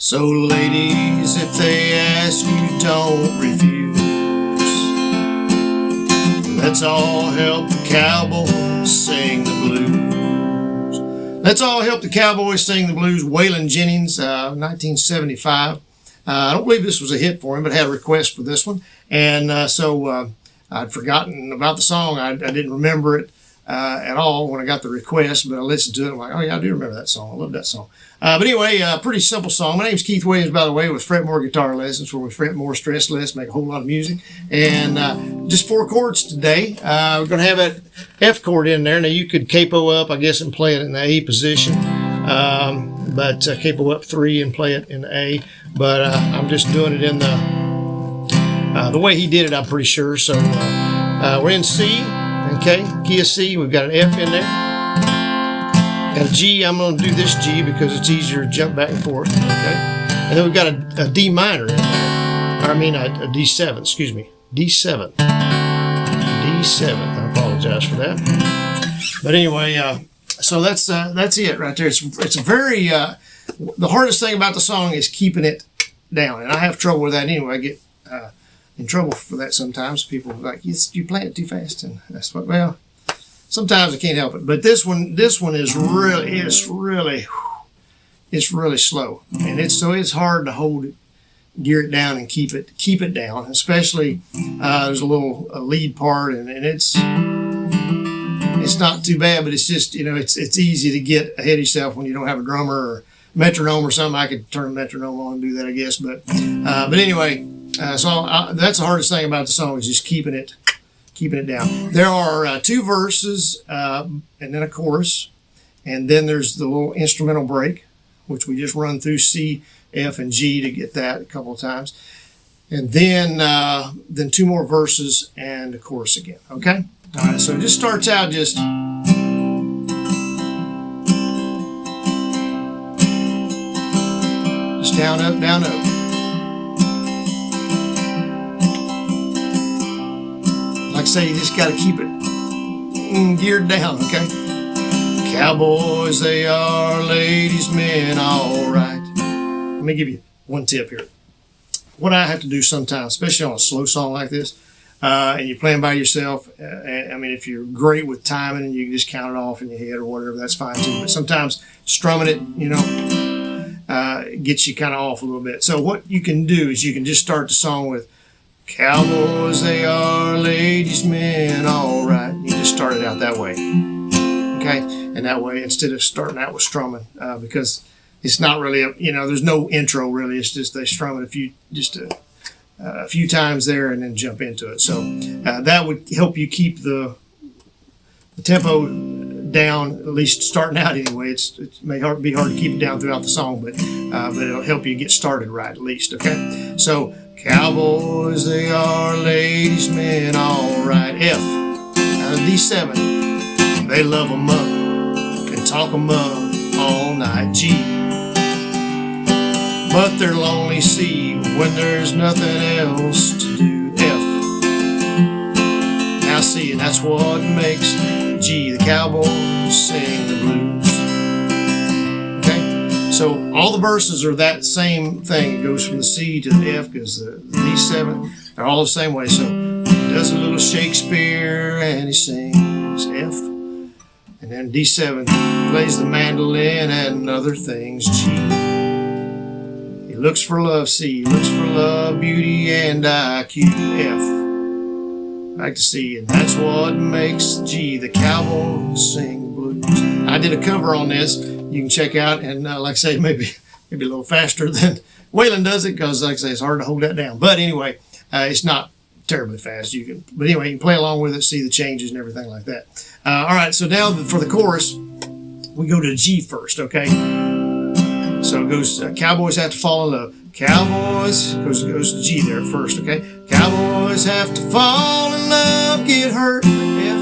So ladies, if they ask you, don't refuse. Let's all help the Cowboys sing the blues. Let's all help the Cowboys sing the blues. Waylon Jennings, 1975. I don't believe this was a hit for him, but I had a request for this one. And so I'd forgotten about the song. I didn't remember it at all when I got the request, but I listened to it. I'm like, oh yeah, I do remember that song. I love that song. But anyway, pretty simple song. My name's Keith Williams, by the way, with Fret More Guitar Lessons, where we fret more, stress less, make a whole lot of music. And just 4 chords today. We're going to have that F chord in there. Now you could capo up, I guess, and play it in the A position. But capo up 3 and play it in the A. But I'm just doing it in the way he did it, I'm pretty sure. So we're in C, okay, key of C. We've got an F in there. Got a G. I'm going to do this G because it's easier to jump back and forth. Okay, and then we've got a D minor in there. I mean a D7. Excuse me, D7. D7. I apologize for that. But anyway, so that's it right there. It's a very the hardest thing about the song is keeping it down, and I have trouble with that anyway. I get in trouble for that sometimes. People are like, you play it too fast, and that's what. Well, sometimes I can't help it, but this one is really slow, and it's hard to hold it, gear it down, and keep it down. Especially there's a little lead part, and it's not too bad, but it's just it's easy to get ahead of yourself when you don't have a drummer or metronome or something. I could turn a metronome on and do that, I guess, but anyway, so that's the hardest thing about the song is just keeping it down. There are 2 verses and then a chorus, and then there's the little instrumental break, which we just run through C, F, and G to get that a couple of times, and then 2 more verses and a chorus again. Okay, all right. So it just starts out just down, up, down, up. Like I say, you just got to keep it geared down, okay? Cowboys, they are ladies' men, all right. Let me give you one tip here. What I have to do sometimes, especially on a slow song like this, and you're playing by yourself, I mean, if you're great with timing and you can just count it off in your head or whatever, that's fine too. But sometimes strumming it, gets you kind of off a little bit. So what you can do is you can just start the song with Cowboys, they are ladies' men, all right. You just start it out that way, okay? And that way, instead of starting out with strumming, because it's not really there's no intro really. It's just they strum it a few times there and then jump into it. So that would help you keep the tempo down, at least starting out anyway. It may be hard to keep it down throughout the song, but it'll help you get started right at least, okay? So Cowboys, they are ladies' men, all right. F, D7, they love 'em up, can talk 'em up all night. G, but they're lonely. C, when there's nothing else to do. F, now C, and that's what makes G, the Cowboys sing the blues. Okay, so all the verses are that same thing. It goes from the C to the F because the D7, they're all the same way. So he does a little Shakespeare and he sings F, and then D7 plays the mandolin and other things. G, he looks for love. C, looks for love, beauty, and IQ. F, back to C, and that's what makes G, the Cowboys sing blues. I did a cover on this. You can check out, and like I say, maybe a little faster than Waylon does it, because like I say, it's hard to hold that down. But anyway, it's not terribly fast. But anyway, you can play along with it, see the changes and everything like that. All right, so now for the chorus, we go to G first, okay? So it goes, Cowboys have to fall in love. Cowboys, goes to G there first, okay? Cowboys have to fall in love, get hurt, F,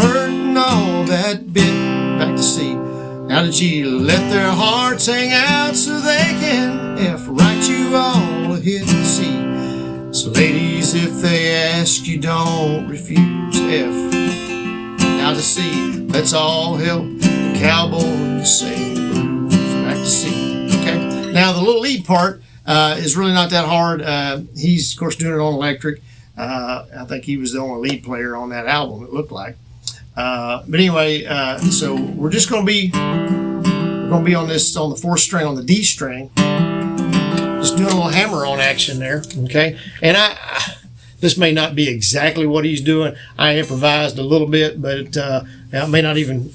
hurt and all that bit. Back to C. Now to G, let their hearts hang out so they can F, write you all a hit. C. So ladies, if they ask you, don't refuse. F. Now to C, let's all help the Cowboys sing the blues. Back to C. Okay. Now Now the little lead part is really not that hard. He's of course doing it on electric. I think he was the only lead player on that album, it looked like. But anyway, so we're going to be on this, on the 4th string, on the D string, just doing a little hammer-on action there. Okay, and this may not be exactly what he's doing. I improvised a little bit, but I may not even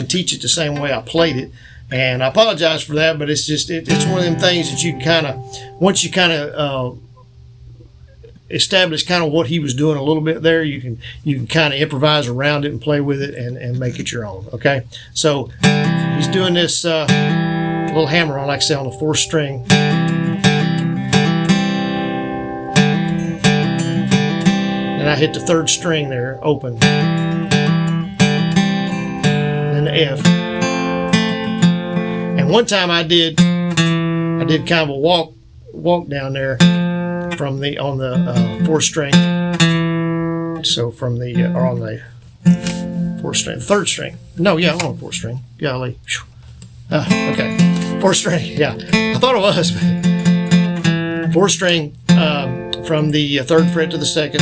teach it the same way I played it. And I apologize for that, but it's just it's one of them things that you kind of, once you kind of establish kind of what he was doing a little bit there, you can kind of improvise around it and play with it and make it your own. Okay, so he's doing this little hammer on, like I say, on the 4th string. And I hit the 3rd string there, open, and the F. And one time I did kind of a walk down there from the on the 4th string. So from the or on the 4th string, 3rd string. No, yeah, I'm on 4th string. Golly, okay, 4th string. Yeah, I thought it was 4th string from the 3rd fret to the 2nd,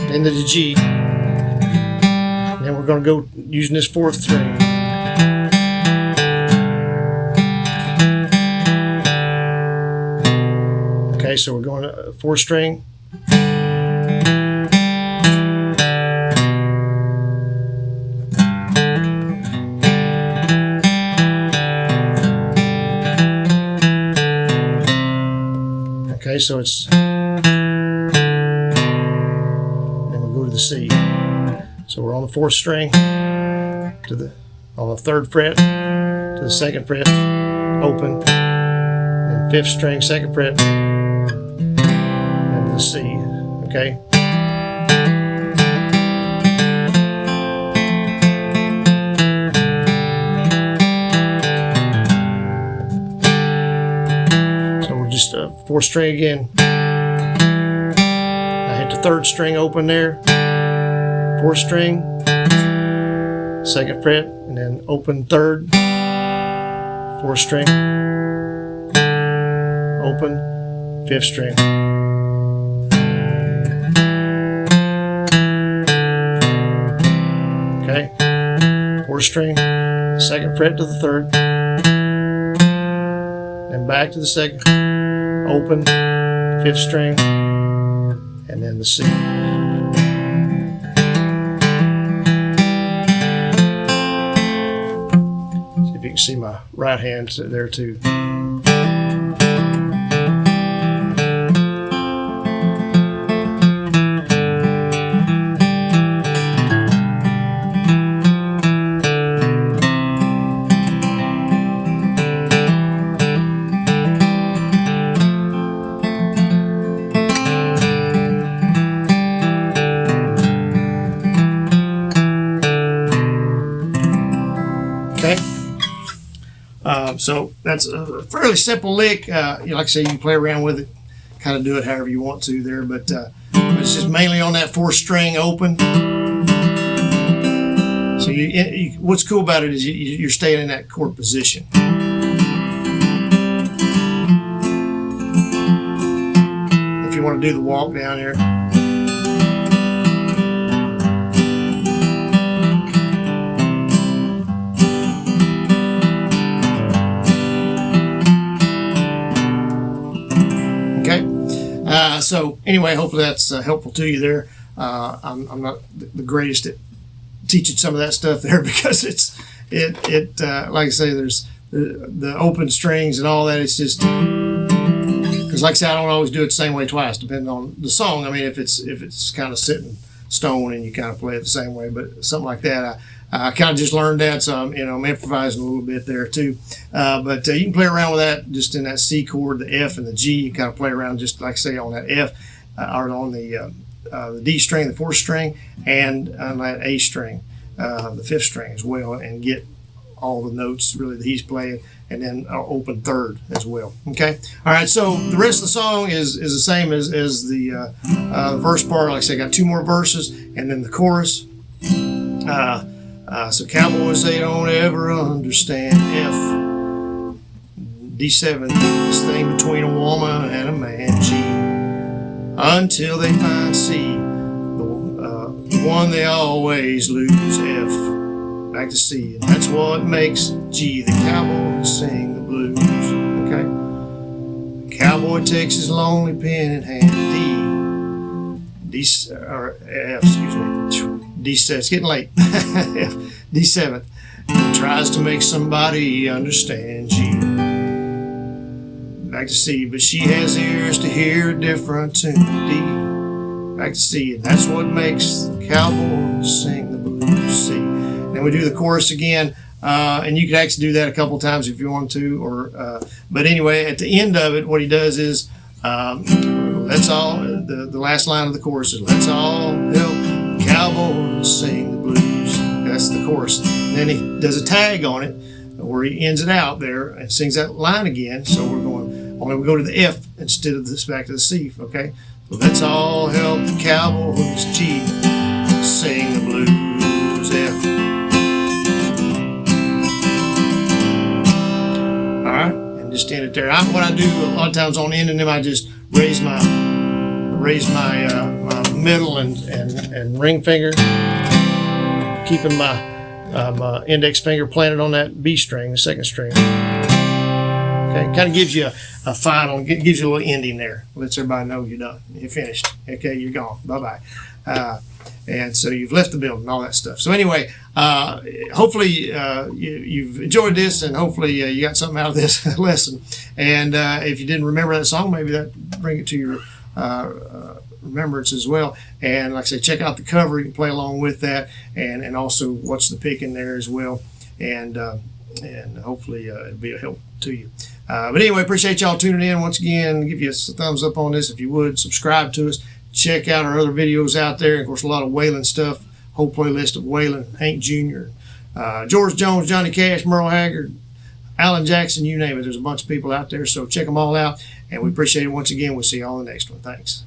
then to the G. And then we're going to go using this 4th string. Okay, so we're going to 4th string. Okay, so it's, then we go to the C. So we're on the 4th string on the 3rd fret to the 2nd fret, open, then 5th string, 2nd fret, and the C. Okay. Just 4th string again. I hit the 3rd string open there, 4th string, 2nd fret, and then open 3rd, 4th string, open, 5th string. Okay, 4th string, 2nd fret to the 3rd, then back to the 2nd. Open, 5th string, and then the C. See if you can see my right hand there too. So that's a fairly simple lick. Like I say, you can play around with it, kind of do it however you want to there, but it's just mainly on that 4th string open. So what's cool about it is you're staying in that chord position. If you want to do the walk down here. So anyway, hopefully that's helpful to you there. I'm not the greatest at teaching some of that stuff there because it like I say, there's the open strings and all that. It's just because, like I say, I don't always do it the same way twice, depending on the song. I mean, if it's kind of sitting stone and you kind of play it the same way, but something like that, I kind of just learned that, so I'm improvising a little bit there too. But you can play around with that just in that C chord, the F and the G. You kind of play around just like say on that F or on the D string, the 4th string, and on that A string, the 5th string as well, and get all the notes really that he's playing, and then open 3rd as well. Okay, all right. So the rest of the song is the same as the verse part. Like I said, I got 2 more verses, and then the chorus. So Cowboys, they don't ever understand F. D7, this thing between a woman and a man, G, until they find C, the one they always lose, F, back to C, and that's what makes G, the cowboys sing the blues, okay? The cowboy takes his lonely pen in hand, or F, excuse me, D7, it's getting late, F, D7, and tries to make somebody understand, G, back to C, but she has ears to hear a different tune, D, back to C, and that's what makes the cowboys sing the blues, C. Then we do the chorus again, and you could actually do that a couple times if you want to, but anyway, at the end of it, what he does is, let's all, the last line of the chorus is, let's all help cowboys sing the blues. That's the chorus. And then he does a tag on it where he ends it out there and sings that line again. So we're going, only we go to the F instead of this back to the C, okay? So let's all help the cowboys, G, sing the blues, F. All right, and just end it there. What I do a lot of times on ending them, I just raise my middle and ring finger, keeping my index finger planted on that B string, the second string. Okay, kind of gives you a final, gives you a little ending there. Lets everybody know you're done, you're finished. Okay, you're gone, bye-bye. And so you've left the building, all that stuff. So anyway, hopefully you've enjoyed this, and hopefully you got something out of this lesson. And if you didn't remember that song, maybe that bring it to your remembrance as well. And like I say, check out the cover. You can play along with that, and also watch the pick in there as well. And hopefully it'll be a help to you. But anyway, appreciate y'all tuning in once again. Give you a thumbs up on this if you would. Subscribe to us. Check out our other videos out there. Of course, a lot of Waylon stuff. Whole playlist of Waylon, Hank Jr., George Jones, Johnny Cash, Merle Haggard, Alan Jackson, you name it. There's a bunch of people out there. So check them all out. And we appreciate it once again. We'll see you all in the next one. Thanks.